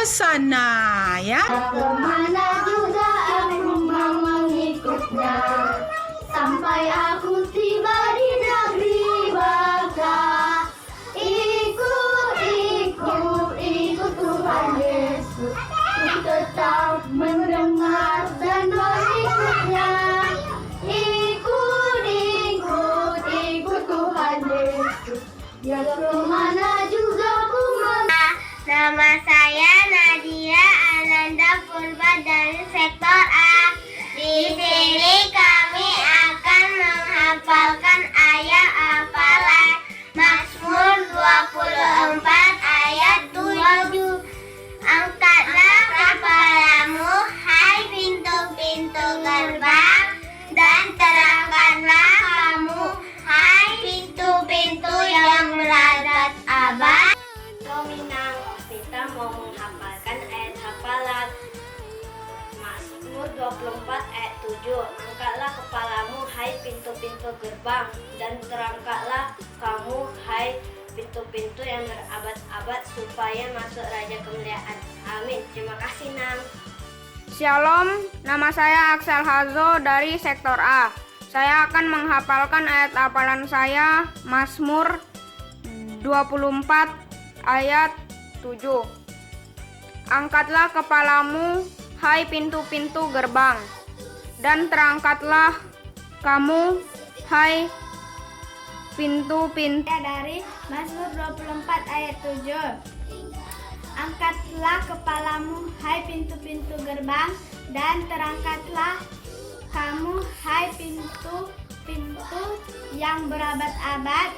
sana ya. Kemana juga aku mau mengikutnya, sampai aku tiba di negeri Baka. Ikut, ikut, ikut Tuhan Yesus, ku tetap mendengar dan mengikutnya. Ikut, ikut, ikut Tuhan Yesus, ya kemana juga ku mau. Nama saya Nadia Ananda Purba dari Sektor A. Di sini kami akan menghafalkan ayat hafalan Mazmur 24 ayat 7. Angkatlah kepalamu, hai pintu-pintu gerbang, dan terangkanlah kamu, hai pintu-pintu yang berabad-abad. Minang, kita mau menghafalkan ayat hafalan Mazmur 24 ayat 7. Angkatlah kepalamu, hai pintu-pintu gerbang, dan terangkatlah kamu, hai pintu-pintu yang berabad-abad, supaya masuk Raja Kemuliaan. Amin. Terima kasih, Nang. Shalom, nama saya Axel Hazo dari Sektor A. Saya akan menghafalkan ayat hafalan saya Mazmur 24 ayat 7. Angkatlah kepalamu, hai pintu-pintu gerbang, dan terangkatlah kamu, hai pintu-pintu. Dari Mazmur 24 ayat 7. Angkatlah kepalamu, hai pintu-pintu gerbang, dan terangkatlah kamu, hai pintu-pintu yang berabad-abad,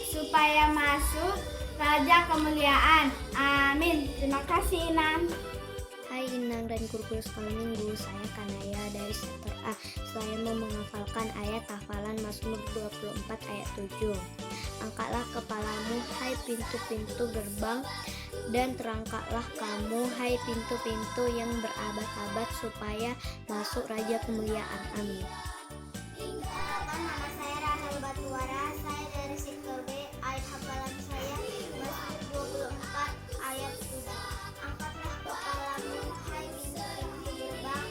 supaya masuk Raja Kemuliaan. Amin. Terima kasih, Inang. Hai Inang dan guru-guru sekolah minggu, saya Kanaya dari Sektor A. Saya mau menghafalkan ayat hafalan Mazmur 24 ayat 7. Angkatlah kepalamu, hai pintu-pintu gerbang, dan terangkatlah kamu, hai pintu-pintu yang berabad-abad, supaya masuk Raja Kemuliaan. Amin. Nama saya Rahel Batuara, saya dari Sektor B. Ayat hafalan saya Mazmur 24 ayat 7. Angkatlah kepalamu, hai pintu-pintu gerbang,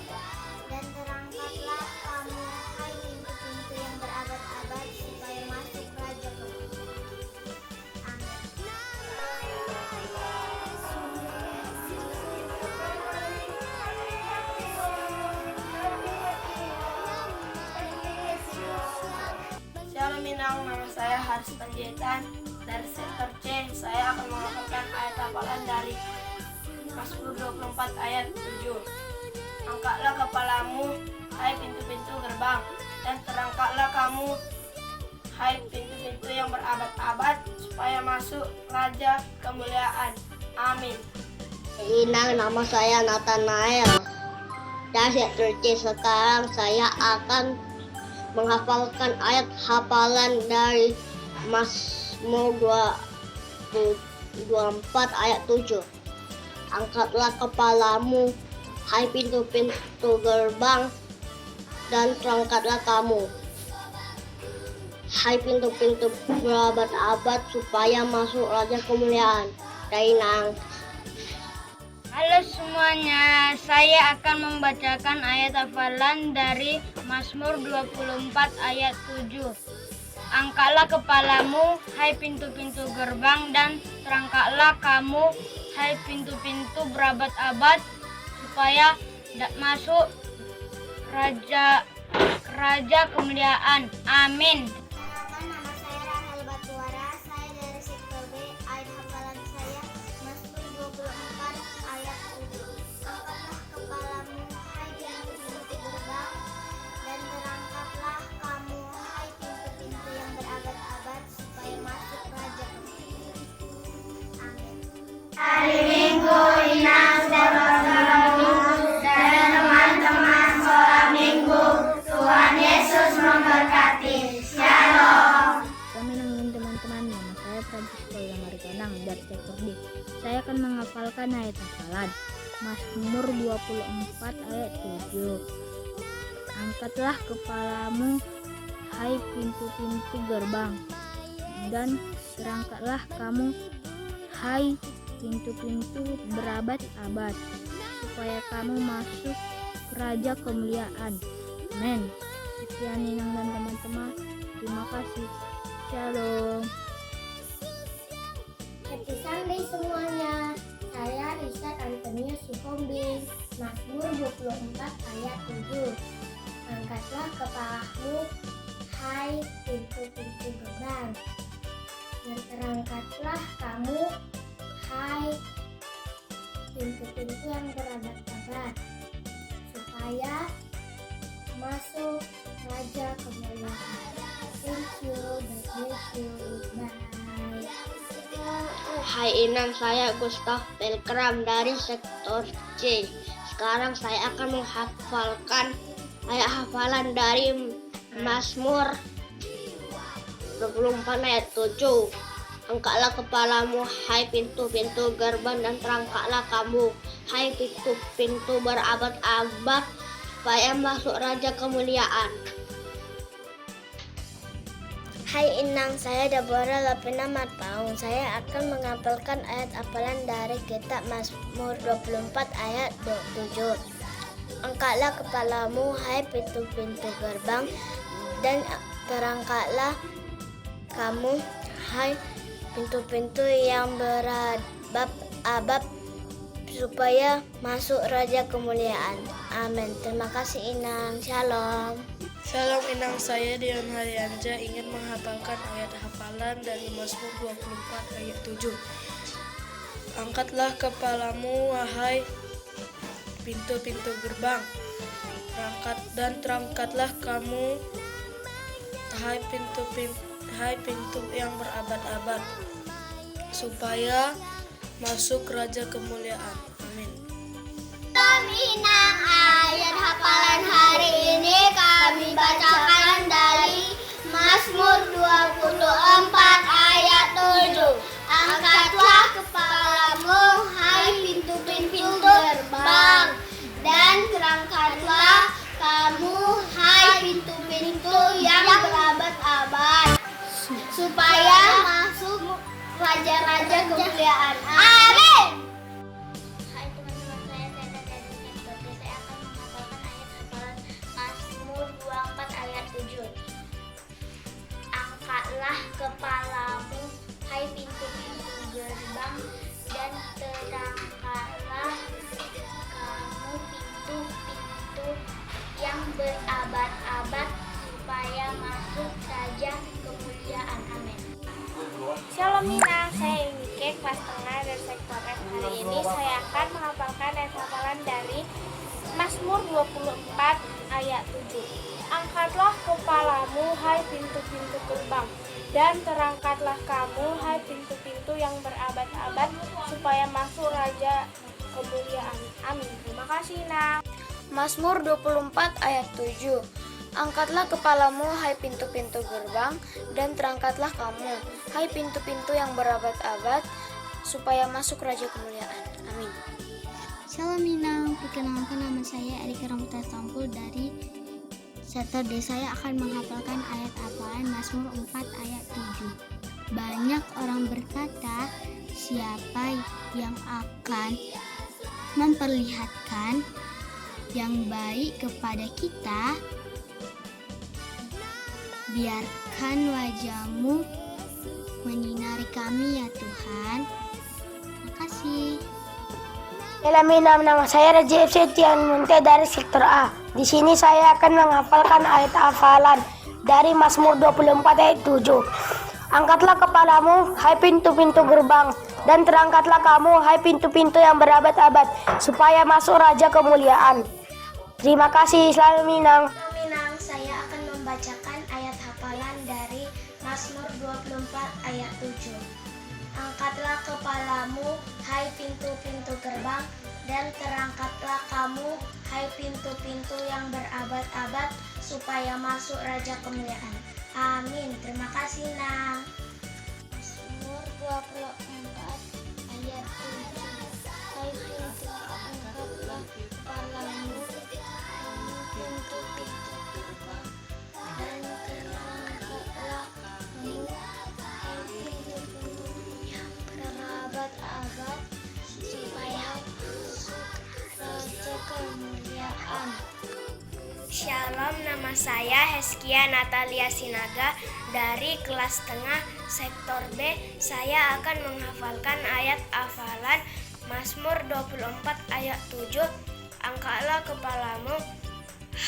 dan terangkatlah kamu, hai pintu-pintu yang berabad-abad, supaya masuk Raja Kemuliaan. Shalom Minang, nama saya Haris Panjaitan dari Sektor C. Saya akan menghafalkan ayat hafalan dari Mazmur 24 ayat 7. Angkatlah kepalamu, hai pintu-pintu gerbang, dan terangkatlah kamu, hai pintu-pintu yang berabad-abad, supaya masuk Raja Kemuliaan. Amin. Inang, nama saya Nathanael dari Sektor C. Sekarang saya akan menghafalkan ayat hafalan dari Mazmur 24 ayat 7. Angkatlah kepalamu, hai pintu-pintu gerbang, dan terangkatlah kamu, hai pintu-pintu berabad-abad, supaya masuk Raja Kemuliaan. Dainang. Halo semuanya, saya akan membacakan ayat hafalan dari Mazmur 24 ayat 7. Angkatlah kepalamu, hai pintu-pintu gerbang, dan terangkatlah kamu, hai pintu-pintu berabad-abad, supaya masuk Raja Kemuliaan. Amin. Nama saya Rahel Batuara, saya dari Sektor B. Ayat hafalan saya Mazmur 24 ayat 7. Angkatlah kepalamu, hai pintu-pintu gerbang, dan terangkatlah kamu, hai pintu-pintu yang berabad-abad, supaya masuk Raja Kemuliaan. Amin. Hari Minggu Inang sudah bersama dan teman-teman sekolah minggu. Tuhan Yesus memberkati. Shalom. Kami nangin teman-teman, nama saya Francisco Lamariganang dari Sektor D. Saya akan menghafalkan ayat hafalan Mazmur 24 ayat 7. Angkatlah kepalamu, hai pintu-pintu gerbang, dan terangkatlah kamu, hai pintu-pintu berabad-abad, supaya kamu masuk Raja Kemuliaan. Amin. Sekian Ninang dan teman-teman. Terima kasih. Shalom. Happy Sunday semuanya. Saya Richard Antonius Suhombing. Mazmur 24 ayat 7. Angkatlah kepalamu, hai pintu-pintu gerbang, dan terangkatlah kamu, hai pintu-pintu yang berabad-abad, supaya masuk Raja Kemuliaan. Thank you, God bless you, bye. Hai Inang, saya Gustaf Pelkram dari sektor C. Sekarang saya akan menghafalkan ayat hafalan dari Mazmur 24 ayat 7. Angkatlah kepalamu, hai pintu-pintu gerbang, dan terangkatlah kamu, hai pintu-pintu berabad-abad, supaya masuk Raja Kemuliaan. Hai Inang, saya Deborah Lapina Matpaung. Saya akan menghafalkan ayat hafalan dari kitab Mazmur 24 ayat 7. Angkatlah kepalamu, hai pintu-pintu gerbang, dan terangkatlah kamu, hai pintu-pintu yang berabad-abad, supaya masuk Raja Kemuliaan. Amin. Terima kasih Inang. Shalom. Shalom Inang, saya Dion Haryanja ingin menghafalkan ayat hafalan dari Mazmur 24 ayat 7. Angkatlah kepalamu, wahai pintu-pintu gerbang, dan terangkatlah kamu, hai pintu yang berabad-abad, supaya masuk Raja Kemuliaan. Amin. Inang, ayat hafalan hari ini kami bacakan dari Mazmur 24 ayat 7. Angkatlah kepalamu, hai pintu-pintu gerbang, dan terangkatlah kamu, hai pintu-pintu yang berabad-abad, supaya masuk Raja-Raja Kemuliaan. Amin. Hai teman-teman, saya Tenda dari sektor D. Saya akan menghafalkan ayat hafalan Mazmur 24 ayat 7. Angkatlah kepalamu, hai pintu-pintu gerbang, dan terangkatlah kamu, pintu-pintu yang berabad-abad, supaya masuk Raja Kemuliaan. Amin. Shalom Minang, saya Mike, kelas tengah dari sektor F. Hari ini saya akan menghafalkan ayat hafalan dari Mazmur 24 ayat 7. Angkatlah kepalamu, hai pintu-pintu gerbang, dan terangkatlah kamu, hai pintu-pintu yang berabad-abad, supaya masuk Raja Kemuliaan. Amin. Terima kasih, Nang. Mazmur 24 ayat 7. Angkatlah kepalamu, hai pintu-pintu gerbang, dan terangkatlah kamu, hai pintu-pintu yang berabad-abad, supaya masuk Raja Kemuliaan. Amin. Shalom Minang, perkenalkan nama saya Erika Ramita Tampul dari sektor D. Saya akan menghafalkan ayat hafalan Mazmur 4 ayat 7. Banyak orang berkata, siapa yang akan memperlihatkan yang baik kepada kita? Biarkan wajah-Mu menyinari kami ya Tuhan. Terima kasih. Nama saya Raja Septian Munte dari sektor A. Di sini saya akan menghafalkan ayat hafalan dari Mazmur 24 ayat 7. Angkatlah kepalamu, hai pintu-pintu gerbang, dan terangkatlah kamu, hai pintu-pintu yang berabad-abad, supaya masuk Raja Kemuliaan. Terima kasih, selalu Minang. Minang, saya akan membacakan ayat hafalan dari Mazmur 24 ayat 7. Angkatlah kepalamu, hai pintu-pintu gerbang, dan terangkatlah kamu, hai pintu-pintu yang berabad-abad, supaya masuk Raja Kemuliaan. Amin. Terima kasih, Nang. Mazmur 24 ayat 7. Hai pintu, angkatlah kepalamu, kamu pintu-pintu gerbang, dan terangkatlah kamu, hai pintu-pintu yang berabad-abad, Shalom, nama saya Heskia Natalia Sinaga dari kelas tengah sektor B. Saya akan menghafalkan ayat hafalan Mazmur 24 ayat 7. Angkatlah kepalamu,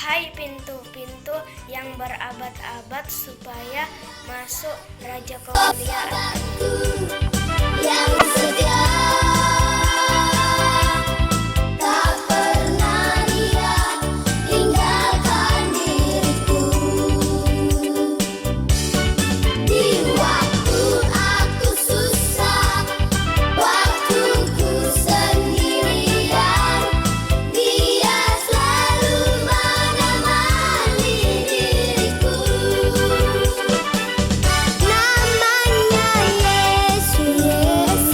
hai pintu-pintu yang berabad-abad, supaya masuk Raja Kemuliaan. Yang setia tak pernah dia tinggalkan diriku. Di waktu aku susah, waktu ku sendirian, dia selalu menemani diriku. Namanya Yesus,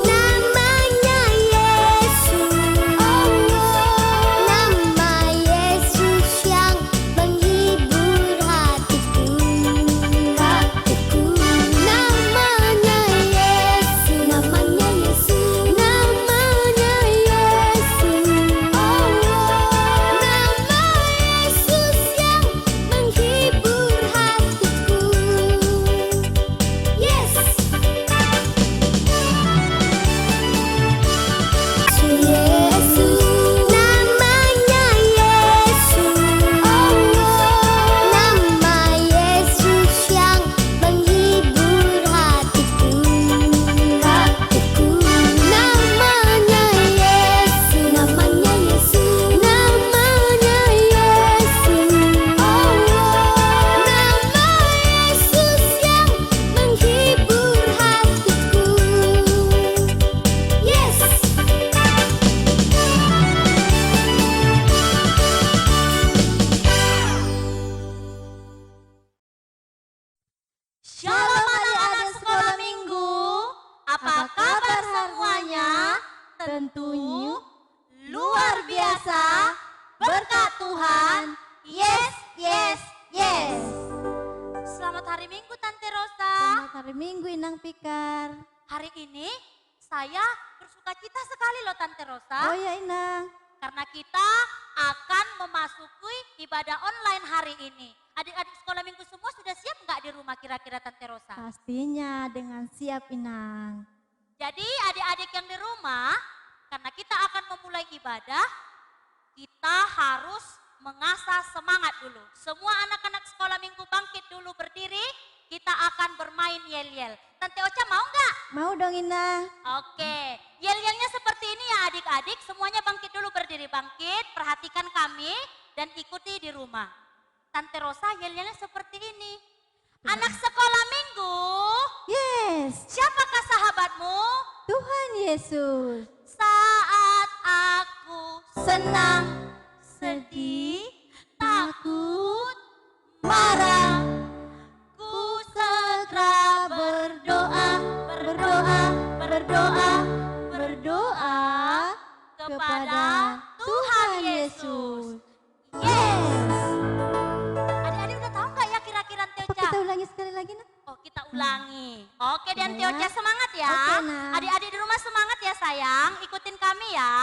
namanya Yesus, nama Yesus yang menghibur hatiku. Namanya Yesus, namanya Yesus, namanya Yesus, nama Yesus yang menghibur hatiku. Yes. Yesus, namanya Yesus, nama Yesus yang menghibur hatiku. Namanya Yesus, namanya Yesus, namanya Yesus, nama Yesus yang menghibur hatiku. Yes. Shalom adik-adik sekolah minggu, apa kabar semuanya? Tentu luar biasa, berkat Tuhan, yes, yes, yes. Selamat hari Minggu Tante Rosa. Selamat hari Minggu Inang Pikar. Hari ini saya bersuka cita sekali loh Tante Rosa. Oh ya Inang. Karena kita akan memasuki ibadah online hari ini. Adik-adik sekolah minggu semua sudah siap nggak di rumah kira-kira Tante Rosa? Pastinya dengan siap Inang. Jadi adik-adik yang di rumah, karena kita akan memulai ibadah, kita harus mengasah semangat dulu. Semua anak-anak sekolah minggu bangkit dulu berdiri, kita akan bermain yel-yel. Tante Ocha mau nggak? Mau dong Inang. Oke, yel-yelnya seperti ini ya adik-adik, semuanya bangkit dulu berdiri, bangkit, perhatikan kami dan ikuti di rumah. Tante Rosa yel-yelnya seperti ini. Anak sekolah minggu, Yes, siapakah sahabatmu? Tuhan Yesus. Saat aku Senang, sedih, takut, marah, ku segera berdoa, berdoa, berdoa, berdoa kepada Tuhan Yesus. Yes. Adik-adik udah tahu nggak ya kira-kira Tante Apa Ocha? kita ulangi sekali lagi Nak? Oh kita ulangi. Oke dan Ya. Tante Ocha semangat ya. Oke, Nak. Adik-adik di rumah semangat ya sayang. Ikutin kami ya.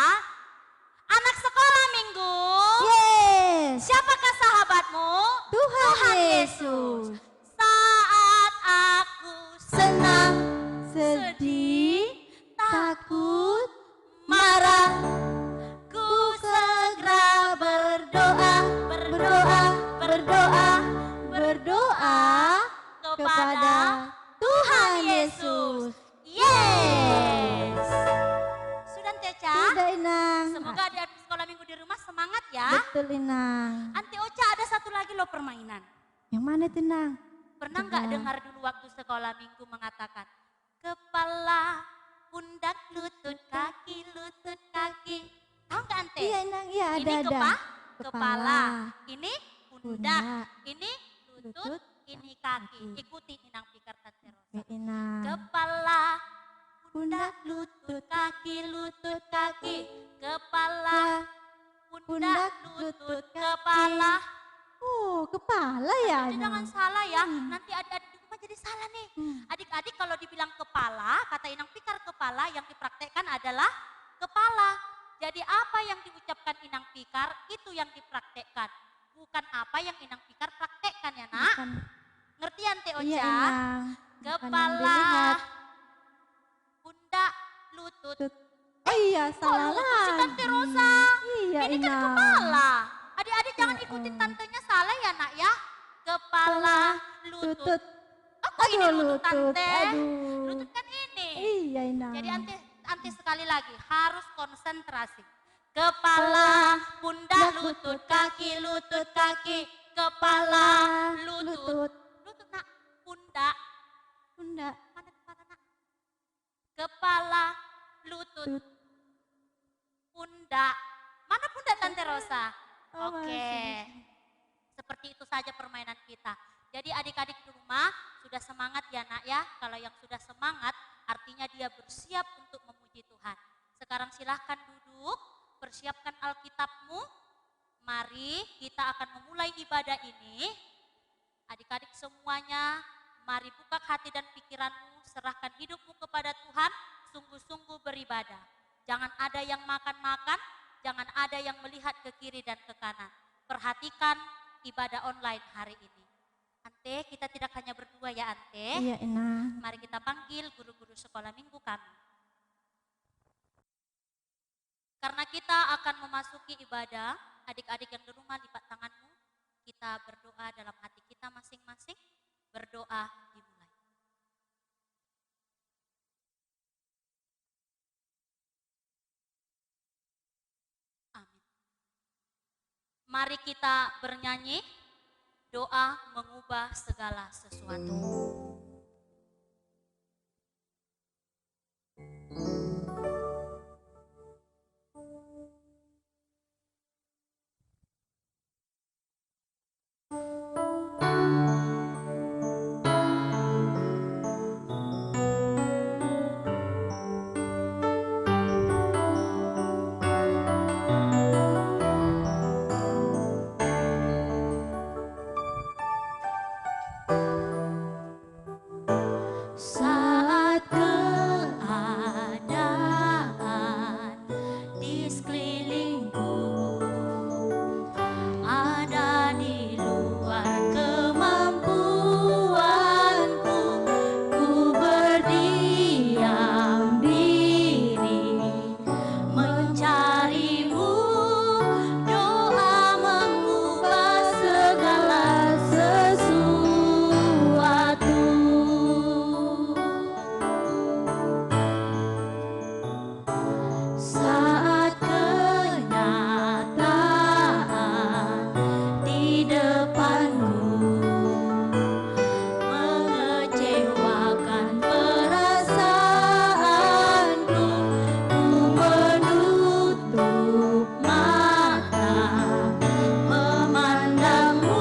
Anak sekolah minggu. Yes, Siapakah sahabatmu? Tuhan Yesus. Saat aku Senang, sedih, takut, marah, ku segera berdoa, berdoa, berdoa, berdoa kepada Tuhan Yesus. Yes. Sudah Teca? Sudah Inang. Semoga adik-adik sekolah minggu di rumah semangat ya. Betul Inang. Ante Ocha ada satu lagi loh permainan. Yang mana tuh Inang? Pernah nggak Coba. dengar dulu waktu sekolah minggu mengatakan kepala, pundak, lutut, kaki, lutut, kaki. Tahu nggak Ante? Iya Inang, iya ada Ini ada. kepala, ini pundak, Pundak, ini lutut, lutut, ini kaki. kaki. Ikuti Inang Pikar Tante Rosa. Oke Inang. Kepala, pundak, Pundak, lutut, kaki, lutut, kaki. Kepala, pundak, pundak, lutut, lutut, kaki. kepala. Oh, kepala ya Jadi Inang. jangan salah ya, nanti adik-adik di rumah jadi salah nih. Adik-adik kalau dibilang kepala, kata Inang Pikar kepala, yang dipraktekkan adalah kepala. Jadi apa yang diucapkan Inang Pikar, itu yang dipraktekkan. bukan apa yang Inang Fikar praktekkan ya nak. Bukan. Ngerti Ante Ocha? Iya, Inang. Bukan yang Kepala, dilihat. pundak, lutut. Oh iya, salah lutut sih Tante Rosa? Iya, Ini kan Inang. kepala. Adik-adik jangan ikutin tantenya salah ya nak ya. Kepala, lutut. Kok ini lutut Tante? Aduh. Lutut kan ini. Iya, Inang. Jadi Ante sekali lagi harus konsentrasi. Kepala, pundak, lutut, kaki, kepala, lutut. Lutut nak, pundak. Pundak. Mana kepala nak? Kepala, lutut, pundak. Mana pundak Tante Rosa? Oh, Oke. Seperti itu saja permainan kita. Jadi adik-adik di rumah sudah semangat ya nak ya. Kalau yang sudah semangat artinya dia bersiap untuk memuji Tuhan. Sekarang silahkan duduk, persiapkan Alkitabmu. Mari kita akan memulai ibadah ini. Adik-adik semuanya, mari buka hati dan pikiranmu, serahkan hidupmu kepada Tuhan, sungguh-sungguh beribadah. Jangan ada yang makan-makan, jangan ada yang melihat ke kiri dan ke kanan. Perhatikan ibadah online hari ini. Ante, kita tidak hanya berdua ya Ante. Iya, Inang. Mari kita panggil guru-guru sekolah minggu kami. Karena kita akan memasuki ibadah, adik-adik yang di rumah lipat tanganmu. Kita berdoa dalam hati kita masing-masing. Berdoa dimulai. Amin. Mari kita bernyanyi. Doa mengubah segala sesuatu. Saat keadaan di sekelilingku ada di luar kemampuanku, ku berdiam diri mencarimu. Doa mengubah segala sesuatu. Saat kenyataan di depanku mengecewakan perasaanku, ku menutup mata memandangmu,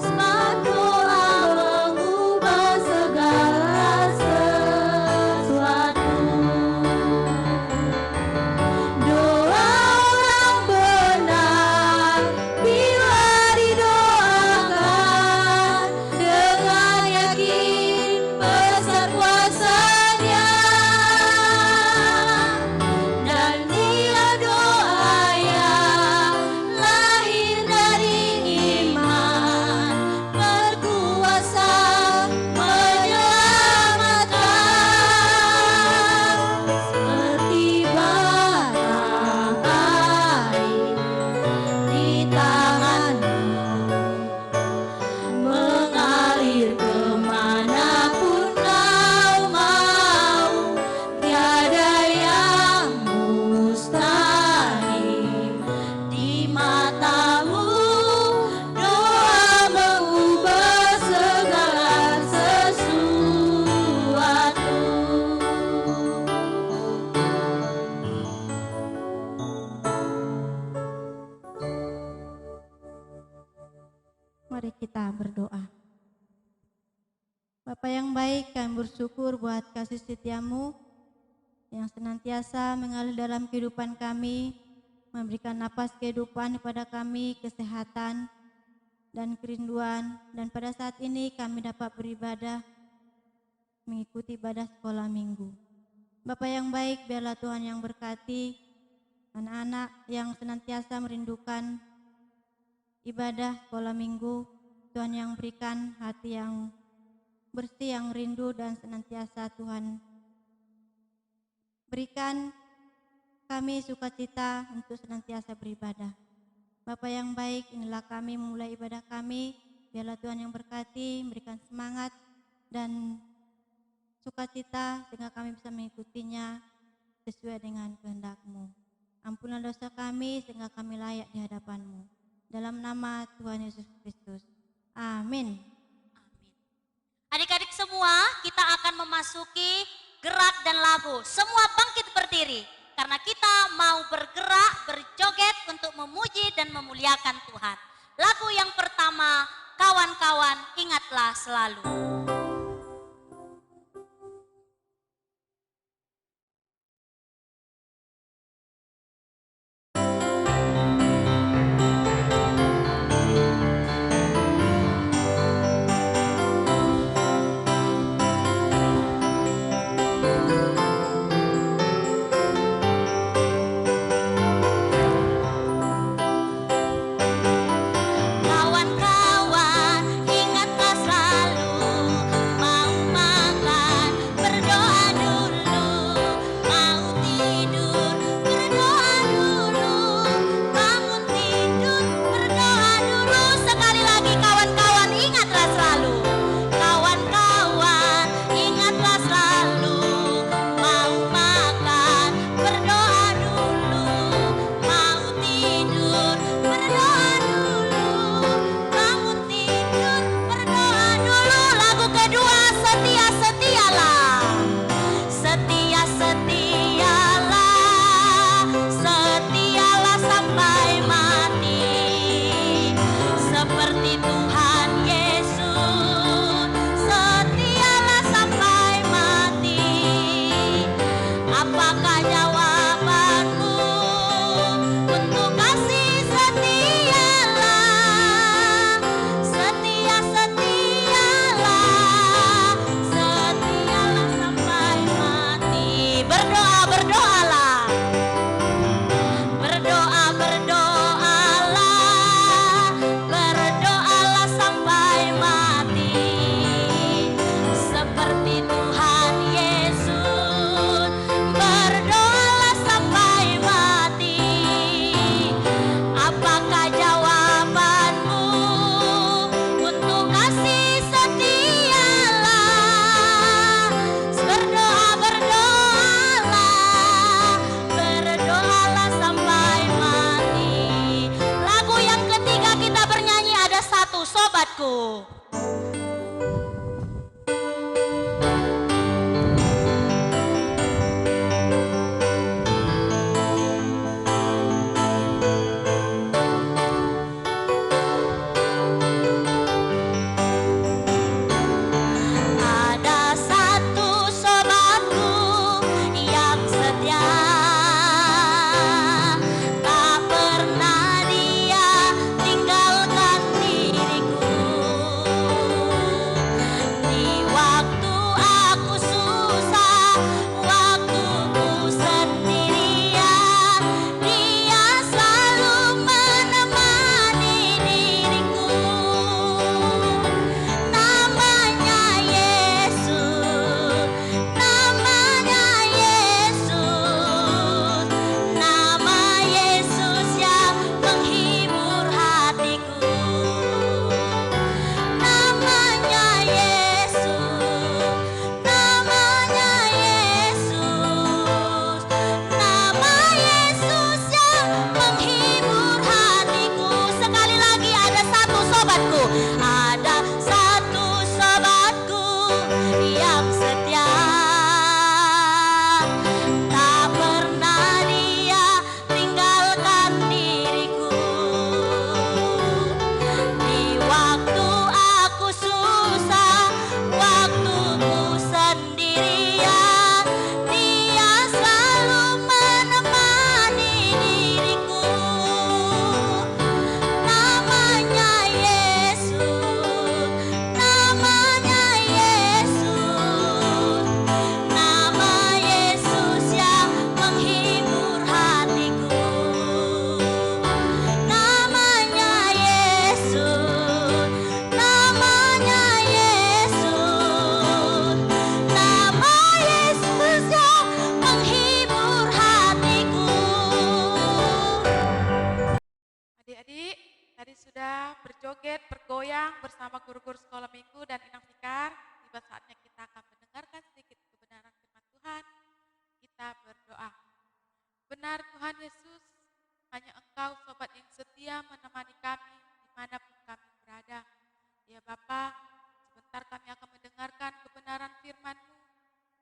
sebab doa mengubah segala sesuatu. Doa orang benar bila didoakan dengan yakin besar kuasanya, dan bila doa yang lahir dari iman berkuasa menyelamatkan. Seperti bara air di tanganmu, mengalir kemanapun kau mau. Tiada yang mustahil di matamu. Doa mengubah segala sesuatu. Mari kita berdoa. Bapa yang baik, kami bersyukur buat kasih setiamu yang senantiasa mengalir dalam kehidupan kami, memberikan napas kehidupan kepada kami, kesehatan dan kerinduan. Dan pada saat ini kami dapat beribadah, mengikuti ibadah sekolah minggu. Bapa yang baik, biarlah Tuhan yang berkati anak-anak yang senantiasa merindukan ibadah sekolah minggu. Tuhan yang berikan hati yang bersih, yang rindu, dan senantiasa Tuhan berikan kami sukacita untuk senantiasa beribadah. Bapa yang baik, inilah kami memulai ibadah kami. Biarlah Tuhan yang berkati, memberikan semangat dan sukacita sehingga kami bisa mengikutinya sesuai dengan kehendak-Mu. Ampunlah dosa kami sehingga kami layak di hadapan-Mu. Dalam nama Tuhan Yesus Kristus. Amin. Adik-adik semua, kita akan memasuki gerak dan lagu. Semua bangkit berdiri. Karena kita mau bergerak, berjoget untuk memuji dan memuliakan Tuhan. Lagu yang pertama, kawan-kawan ingatlah selalu. Kawan-kawan ingatlah selalu, mau makan berdoa dulu, mau tidur berdoa dulu, bangun tidur berdoa dulu. Sekali lagi kawan-kawan ingatlah selalu, kawan-kawan ingatlah selalu, mau makan berdoa dulu, mau tidur berdoa dulu, bangun tidur berdoa dulu. Lagu kedua, setia-setialah, setia-setialah, setialah sampai mati, seperti Tuhan Yesus, setialah sampai mati. Apakah jawabanmu untuk kasih setialah, setia-setialah, setialah sampai mati. Berdoa, berdoalah, berdoa, berdoalah, berdoalah sampai mati, seperti Tuhan Yesus. Berdoa, bersama guru-guru sekolah minggu dan Inang Fikar, tiba saatnya kita akan mendengarkan sedikit kebenaran firman Tuhan. Kita berdoa. Benar Tuhan Yesus, hanya Engkau sobat yang setia menemani kami dimanapun kami berada. Ya Bapa, sebentar kami akan mendengarkan kebenaran firman-Mu.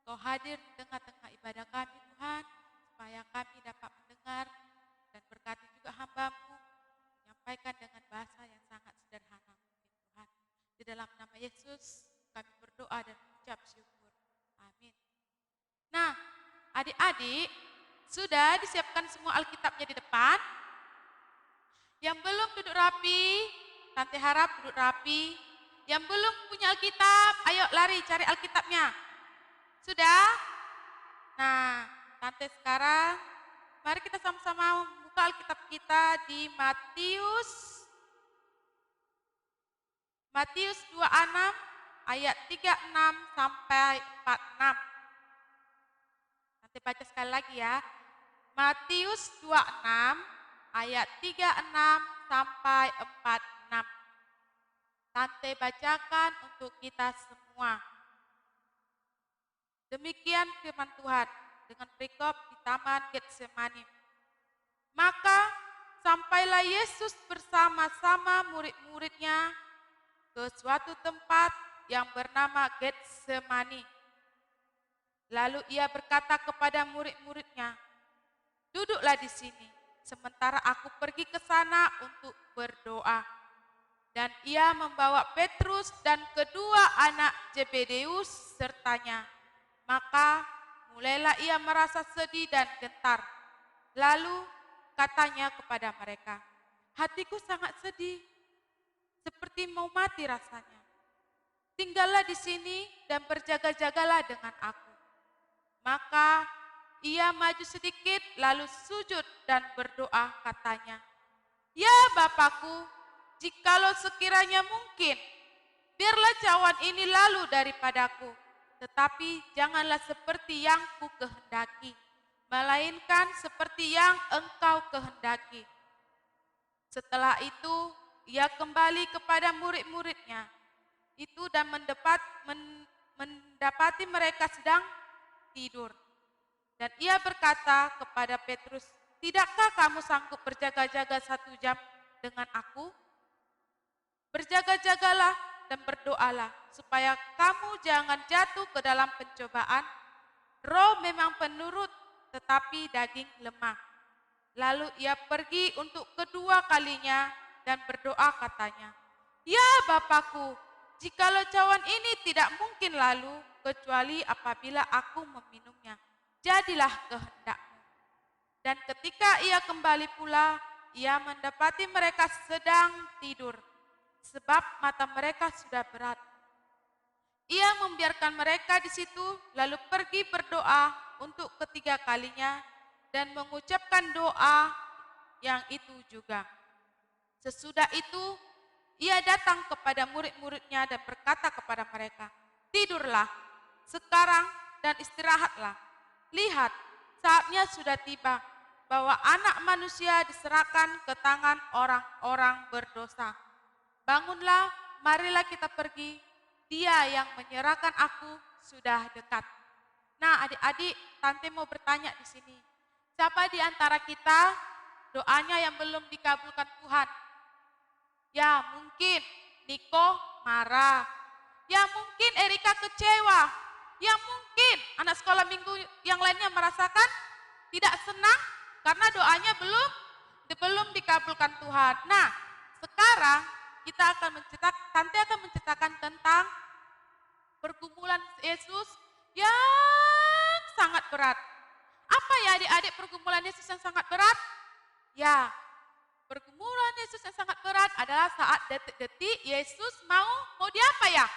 Kau hadir di tengah-tengah ibadah kami Tuhan, supaya kami dapat mendengar dan berkati juga hamba-Mu, menyampaikan dengan bahasa yang sangat sederhana mungkin Tuhan. Di dalam nama Yesus kami berdoa dan mengucap syukur. Amin. Nah, adik-adik, sudah disiapkan semua Alkitabnya di depan? Yang belum duduk rapi, Tante harap duduk rapi. Yang belum punya Alkitab, ayo lari cari Alkitabnya. Sudah? Nah, Tante sekarang, mari kita sama-sama buka Alkitab kita di Matius 26 ayat 36 sampai 46. Nanti baca sekali lagi ya. Matius 26 ayat 36 sampai 46. Tante bacakan untuk kita semua. Demikian firman Tuhan dengan perikop di Taman Getsemani. Maka sampailah Yesus bersama-sama murid-muridnya ke suatu tempat yang bernama Getsemani. Lalu ia berkata kepada murid-muridnya, "Duduklah di sini, sementara aku pergi ke sana untuk berdoa." Dan ia membawa Petrus dan kedua anak Zebedeus sertanya. Maka mulailah ia merasa sedih dan gentar. Lalu katanya kepada mereka, "Hatiku sangat sedih, seperti mau mati rasanya. Tinggallah di sini dan berjaga-jagalah dengan aku." Maka ia maju sedikit lalu sujud dan berdoa katanya, "Ya Bapakku, jikalau sekiranya mungkin, biarlah cawan ini lalu daripadaku. Tetapi janganlah seperti yang ku kehendaki, melainkan seperti yang Engkau kehendaki." Setelah itu, ia kembali kepada murid-muridnya itu dan mendapati mereka sedang tidur. Dan ia berkata kepada Petrus, "Tidakkah kamu sanggup berjaga-jaga 1 jam dengan aku? Berjaga-jagalah dan berdoalah, supaya kamu jangan jatuh ke dalam pencobaan. Roh memang penurut, tetapi daging lemah." Lalu ia pergi untuk kedua kalinya dan berdoa katanya, "Ya Bapakku, jikalau cawan ini tidak mungkin lalu, kecuali apabila aku meminumnya, jadilah kehendak-Mu." Dan ketika ia kembali pula, ia mendapati mereka sedang tidur, sebab mata mereka sudah berat. Ia membiarkan mereka di situ, lalu pergi berdoa untuk ketiga kalinya dan mengucapkan doa yang itu juga. Sesudah itu, ia datang kepada murid-muridnya dan berkata kepada mereka, "Tidurlah sekarang dan istirahatlah. Lihat, saatnya sudah tiba bahwa Anak Manusia diserahkan ke tangan orang-orang berdosa. Bangunlah, marilah kita pergi. Dia yang menyerahkan aku sudah dekat." Nah, adik-adik, Tante mau bertanya di sini. Siapa di antara kita doanya yang belum dikabulkan Tuhan? Ya, mungkin Niko marah. Ya, mungkin Erika kecewa. Ya, mungkin anak sekolah minggu yang lainnya merasakan tidak senang karena doanya belum dikabulkan Tuhan. Nah, sekarang Tante akan menceritakan tentang pergumulan Yesus yang sangat berat. Apa ya adik-adik pergumulan Yesus yang sangat berat? Ya, pergumulan Yesus yang sangat berat adalah saat detik-detik Yesus mau diapa ya?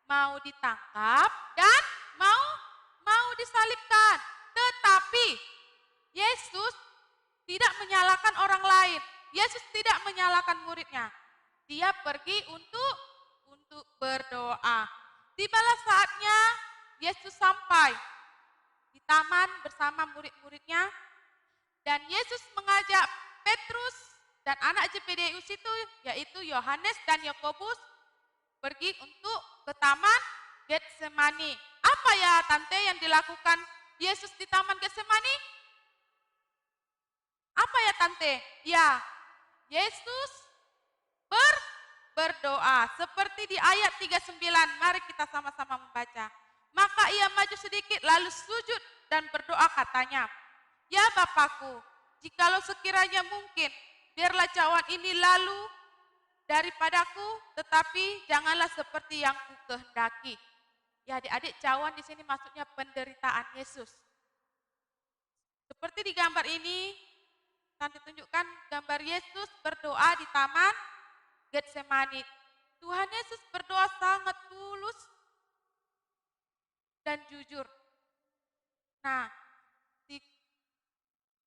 Mau ditangkap dan mau disalibkan. Tetapi Yesus tidak menyalahkan orang lain. Yesus tidak menyalahkan muridnya. Dia pergi untuk berdoa. Tibalah saatnya Yesus sampai di taman bersama murid-muridnya dan Yesus mengajak Petrus dan anak Zebedeus itu yaitu Yohanes dan Yakobus pergi untuk ke taman Getsemani. Apa ya Tante yang dilakukan Yesus di taman Getsemani? Apa ya Tante? Ya, Yesus berdoa seperti di ayat 39. Mari kita sama-sama membaca. Maka ia maju sedikit lalu sujud dan berdoa katanya, "Ya Bapakku, jikalau sekiranya mungkin, biarlah cawan ini lalu daripadaku, tetapi janganlah seperti yang ku kehendaki." Ya adik-adik, cawan di sini maksudnya penderitaan Yesus. Seperti di gambar ini, Tante tunjukkan gambar Yesus berdoa di taman Getsemani. Tuhan Yesus berdoa sangat tulus dan jujur. Nah, di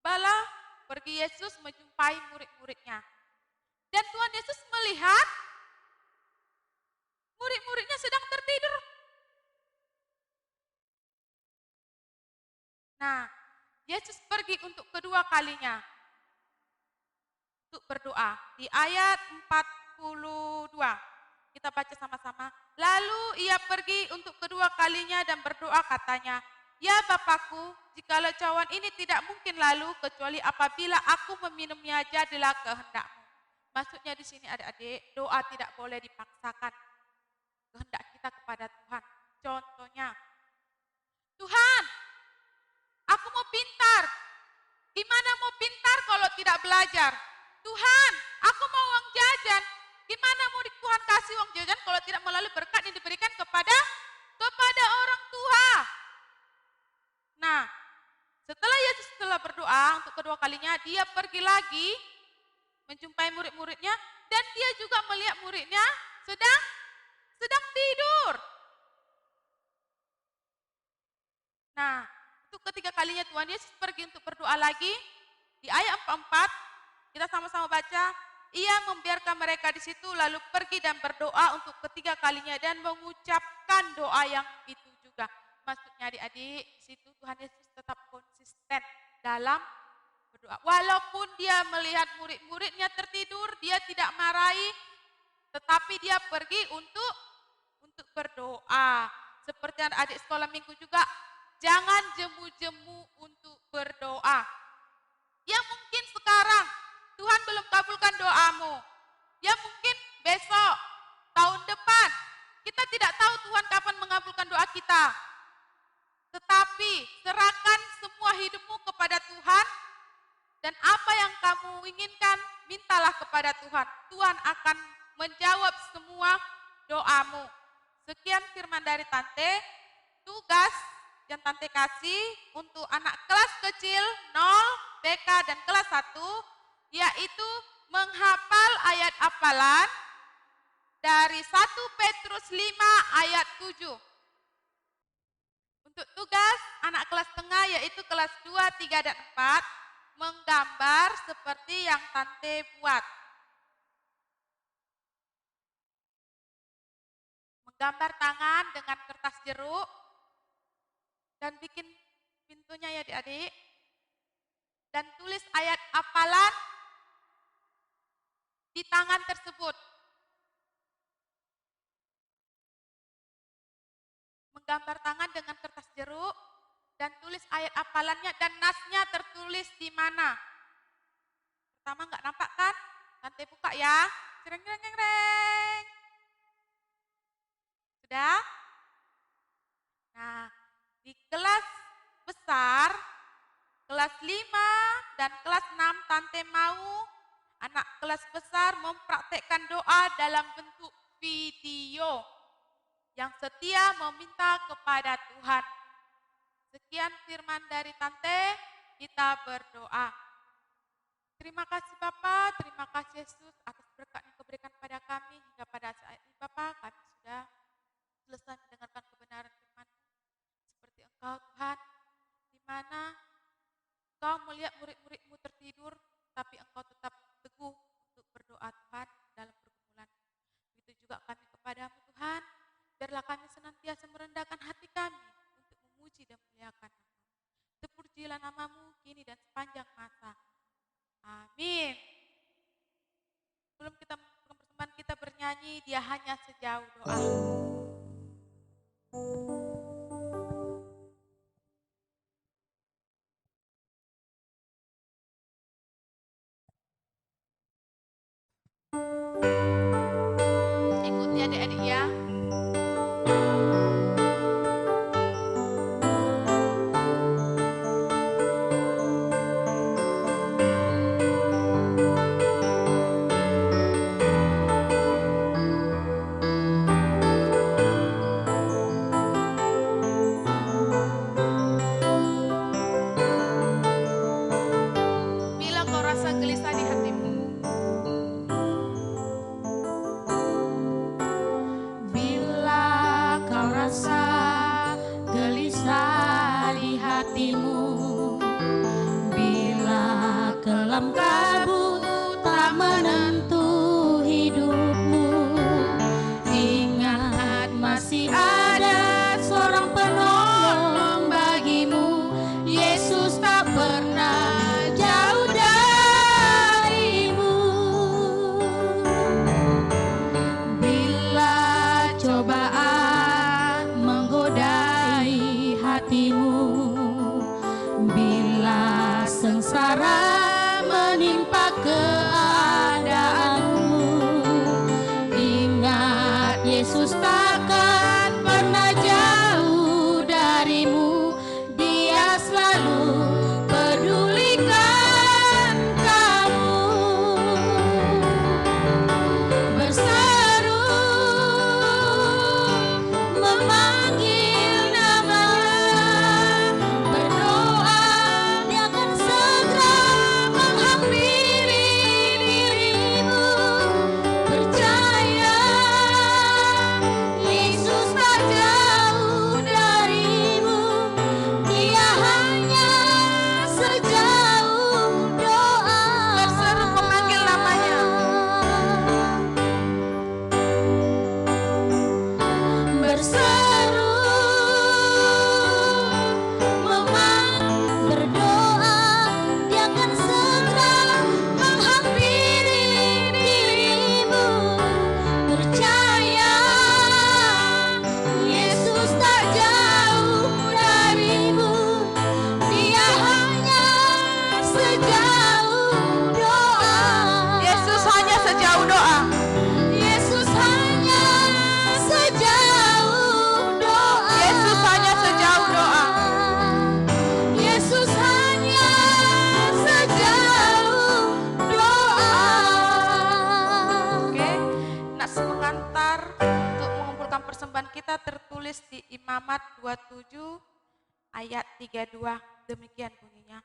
bala pergi Yesus menjumpai murid-muridnya. Dan Tuhan Yesus melihat murid-muridnya sedang tertidur. Nah, Yesus pergi untuk kedua kalinya untuk berdoa. Di ayat 42, kita baca sama-sama. Lalu ia pergi untuk kedua kalinya dan berdoa katanya, "Ya Bapakku, jikalau cawan ini tidak mungkin lalu kecuali apabila aku meminumnya, jadilah kehendak-Mu." Maksudnya di sini adik-adik, doa tidak boleh dipaksakan. Kehendak kita kepada Tuhan. Contohnya, "Tuhan, aku mau pintar." Gimana mau pintar kalau tidak belajar? "Tuhan, aku mau uang jajan." Gimana mau Tuhan kasih uang jajan kalau tidak melalui berkat yang diberikan kepada orang tua? Nah, setelah Yesus berdoa untuk kedua kalinya, dia pergi lagi menjumpai murid-muridnya dan dia juga melihat muridnya sedang tidur. Nah, untuk ketiga kalinya Tuhan Yesus pergi untuk berdoa lagi. Di ayat 44, kita sama-sama baca, ia membiarkan mereka di situ lalu pergi dan berdoa untuk ketiga kalinya dan mengucapkan doa yang itu juga. Maksudnya adik-adik, di situ Tuhan Yesus tetap konsisten dalam berdoa. Walaupun dia melihat murid-muridnya tertidur, dia tidak marahi, tetapi dia pergi untuk berdoa. Seperti adik sekolah minggu juga, jangan jemu-jemu untuk berdoa. Ya mungkin sekarang Tuhan belum kabulkan doamu. Ya mungkin besok, tahun depan. Kita tidak tahu Tuhan kapan mengabulkan doa kita. Tetapi serahkan semua hidupmu kepada Tuhan. Dan apa yang kamu inginkan, mintalah kepada Tuhan. Tuhan akan menjawab semua doamu. Sekian firman dari Tante. Tugas yang Tante kasih untuk anak kelas kecil 0, BK dan kelas 1, yaitu menghafal ayat hafalan dari 1 Petrus 5 ayat 7. Untuk tugas anak kelas tengah yaitu kelas 2, 3 dan 4, menggambar seperti yang Tante buat. Menggambar tangan dengan kertas jeruk dan bikin pintunya ya adik-adik. Dan tulis ayat hafalan di tangan tersebut. Menggambar tangan dengan kertas jeruk dan tulis ayat hafalannya dan nasnya tertulis di mana. Pertama nggak nampak kan? Tante buka ya. Cereng cereng cereng. Sudah? Nah, di kelas besar, kelas 5 dan kelas 6 Tante mau anak kelas besar mempraktekkan doa dalam bentuk video yang setia meminta kepada Tuhan. Sekian firman dari Tante, kita berdoa. Terima kasih Bapak, terima kasih Yesus atas berkat yang diberikan pada kami hingga pada saat ini Bapak, kami sudah selesai mendengarkan kebenaran firman. Seperti Engkau Tuhan, di mana Engkau melihat murid-murid-Mu tertidur, tapi Engkau tetap teguh untuk berdoa Tuhan dalam pergumulan. Begitu juga kami kepadamu Tuhan, biarlah kami senantiasa merendahkan hati kami untuk memuji dan memuliakan nama-Mu. Terpujilah nama-Mu kini dan sepanjang masa. Amin. sebelum kita mengumpulkan persembahan, kita bernyanyi Dia Hanya Sejauh Doa. Ikuti adik-adik ya. Bila kau rasa gelisah di hatimu, Bila kau rasa gelisah di hatimu, bila kelam kabut tak menentu hidupmu, ingat masih ada seorang penolong bagimu. Yesus tak pernah jauh darimu. Bila cobaan menggodai hatimu, bila sengsara menimpa keadaanmu, ingat Yesus takkan pernah jauh darimu. Dia selalu pedulikan kamu. Berseru memanggil namanya, berdoa Dia akan segera menghampiri dirimu. Percaya Yesus tak jauh darimu. Dia hanya sejauh doa. berseru memanggil namanya. Berseru berdoa Dia akan segera menghampiri dirimu. Percaya Yesus tak jauh darimu. Dia hanya sejauh doa. Yesus hanya sejauh doa. Yesus hanya sejauh doa. Yesus hanya sejauh doa. Yesus hanya sejauh doa. Oke, nas pengantar untuk mengumpulkan persembahan kita tertulis di Imamat 27 ayat 32. Demikian bunyinya.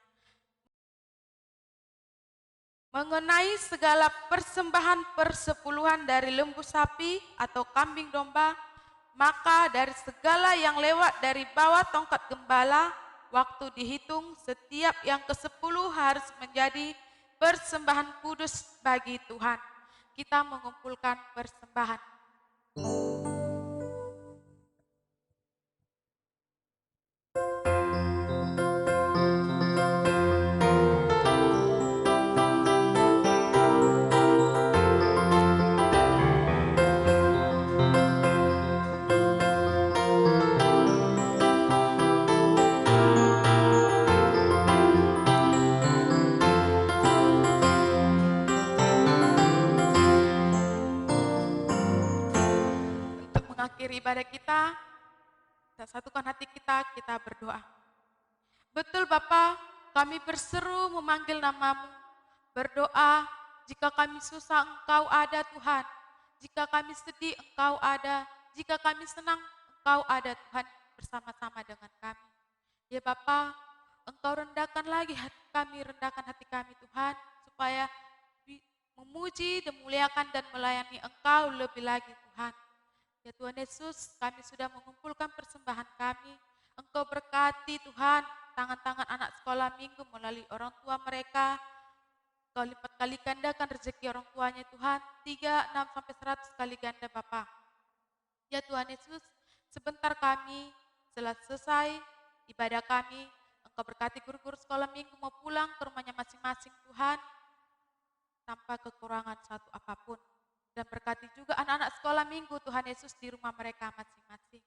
Mengenai segala persembahan persepuluhan dari lembu sapi atau kambing domba, maka dari segala yang lewat dari bawah tongkat gembala, waktu dihitung setiap yang ke-10 harus menjadi persembahan kudus bagi Tuhan. Kita mengumpulkan persembahan. Untuk mengakhiri ibadah kita satukan hati kita, kita berdoa. Betul Bapa, kami berseru memanggil namamu, berdoa, jika kami susah Engkau ada Tuhan, jika kami sedih Engkau ada, jika kami senang Engkau ada Tuhan bersama-sama dengan kami. Ya Bapa, Engkau rendahkan lagi hati kami, rendahkan hati kami Tuhan, supaya memuji, memuliakan dan melayani Engkau lebih lagi Tuhan. Ya Tuhan Yesus, kami sudah mengumpulkan persembahan kami. Engkau berkati Tuhan, tangan-tangan anak sekolah minggu melalui orang tua mereka. Engkau lipat kali gandakan rezeki orang tuanya Tuhan, 3, 6, sampai 100 kali ganda Bapa. Ya Tuhan Yesus, sebentar kami setelah selesai ibadah kami, Engkau berkati guru-guru sekolah minggu mau pulang ke rumahnya masing-masing Tuhan. tanpa kekurangan satu apapun. Dan berkati juga anak-anak sekolah minggu Tuhan Yesus di rumah mereka masing-masing.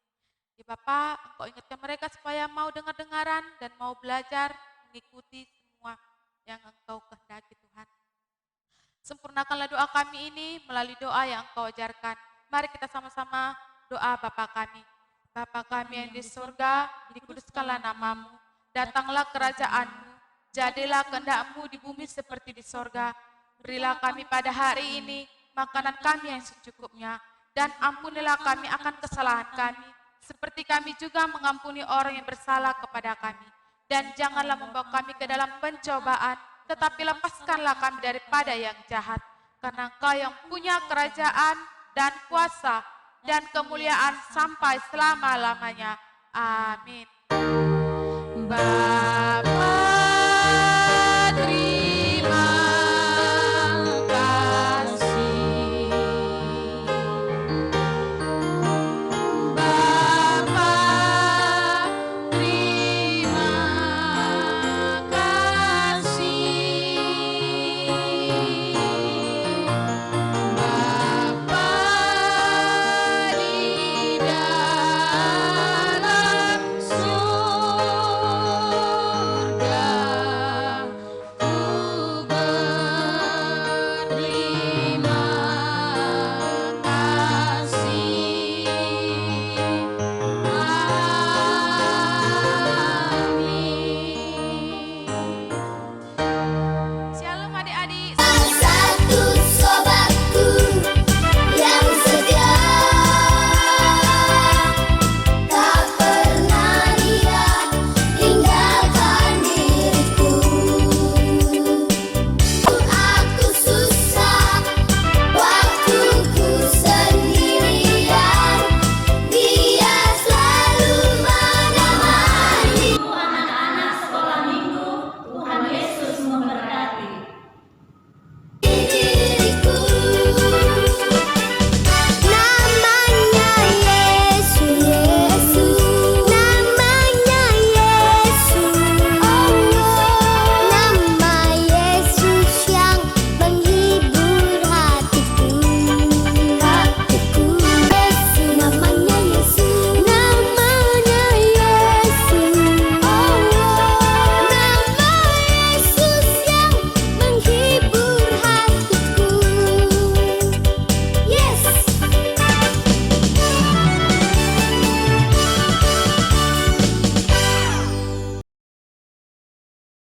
Ya Bapa, Engkau ingatkan mereka supaya mau dengar-dengaran dan mau belajar mengikuti semua yang Engkau kehendaki Tuhan. Sempurnakanlah doa kami ini melalui doa yang Engkau ajarkan. Mari kita sama-sama doa Bapa kami. Bapa kami yang di surga, dikuduskanlah namamu. Datanglah kerajaan-Mu, jadilah kehendak-Mu di bumi seperti di sorga. Berilah kami pada hari ini makanan kami yang secukupnya, dan ampunilah kami akan kesalahan kami, seperti kami juga mengampuni orang yang bersalah kepada kami. Dan janganlah membawa kami ke dalam pencobaan, tetapi lepaskanlah kami daripada yang jahat. Karena Engkau yang punya kerajaan dan kuasa dan kemuliaan sampai selama-lamanya. Amin. Bapa